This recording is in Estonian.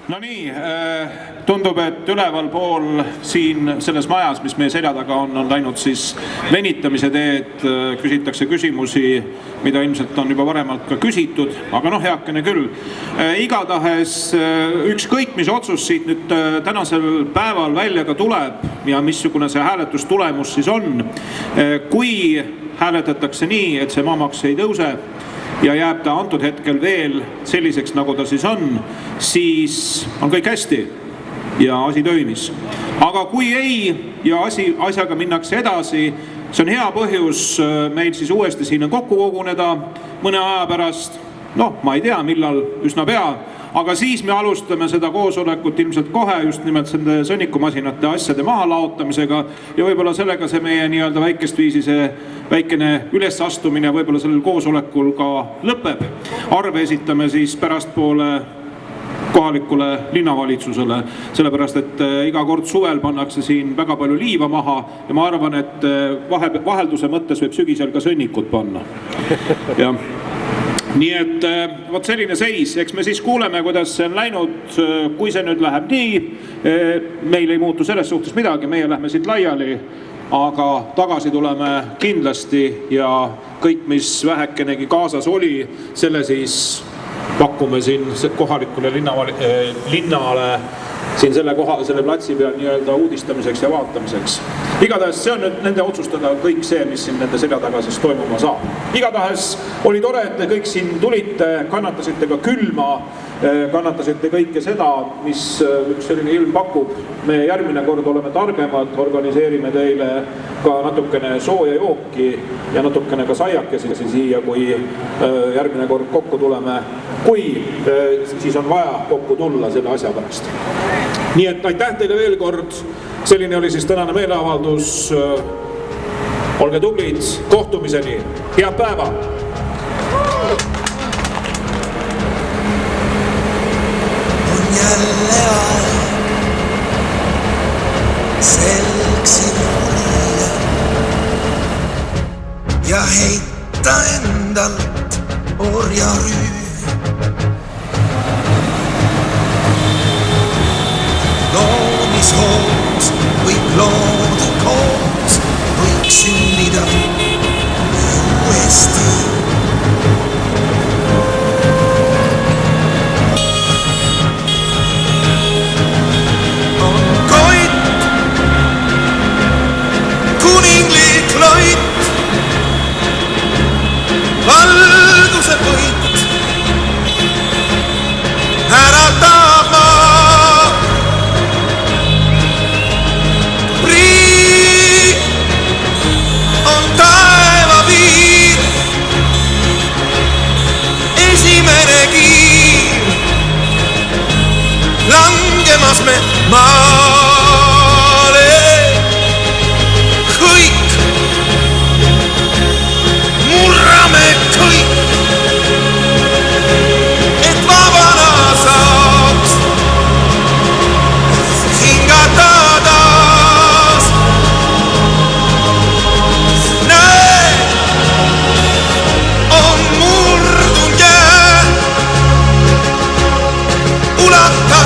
No nii, tundub, et üleval pool siin selles majas, mis meie selja taga on läinud siis venitamise teed, küsitakse küsimusi, mida ilmselt on juba varemalt ka küsitud, aga noh, heakene küll. Igatahes ükskõik, mis otsus siit nüüd tänasel päeval välja ka tuleb ja missugune see hääletustulemus siis on, kui hääletatakse nii, et see maamaks ei tõuse, ja jääb ta antud hetkel veel selliseks, nagu ta siis siis on kõik hästi ja asi toimis. Aga kui ei ja asjaga minnakse edasi, see on hea põhjus meil siis uuesti siin kokku koguneda mõne aja pärast, noh, ma ei tea, millal üsna pea, aga siis me alustame seda koosolekut ilmselt kohe just nimelt selle sõnnikumasinate asjade maha laotamisega ja võib-olla sellega see meie nii-öelda väikest viisi see väikene ülesastumine võib-olla sellel koosolekul ka lõpeb. Arve esitame siis pärastpoole kohalikule linnavalitsusele, sellepärast et iga kord suvel pannakse siin väga palju liiva maha ja ma arvan, et vahelduse mõttes võib sügisel ka sõnnikut panna. Ja. Nii et võt selline seis, eks me siis kuuleme, kuidas see on läinud, kui see nüüd läheb nii, meil ei muutu selles suhtes midagi, meie lähme siit laiali, aga tagasi tuleme kindlasti ja kõik, mis vähekenegi kaasas oli, selle siis pakume siin kohalikule linnale siin selle platsi peal nii-öelda uudistamiseks ja vaatamiseks. Igatahes see on nüüd nende otsustada kõik see, mis siin nende selja taga siis toimuma saab. Igatahes oli tore, et te kõik siin tulite, kannatasite ka külma, kannatasite kõike seda, mis üks selline ilm pakub. Me järgmine kord oleme targemad, organiseerime teile ka natukene sooja jooki ja natukene ka saiakesi siia, kui järgmine kord kokku tuleme, kui siis on vaja kokku tulla selle asja pärast. Nii et aitäh teile veel kord, selline oli siis tänane meeleavaldus, olge tublid, kohtumiseni, head päeva! On jälle aeg selgsi valida ja heita endalt orjarüüv. Loomishoos võib loodi koos, võiks sünnida uuesti. On koit, kuninglik loit, valguse võit, äratab maa. Langemas me maale kõik, murrame kõik, et vabana saaks hingata taas. Näe, on murdun jää, ulata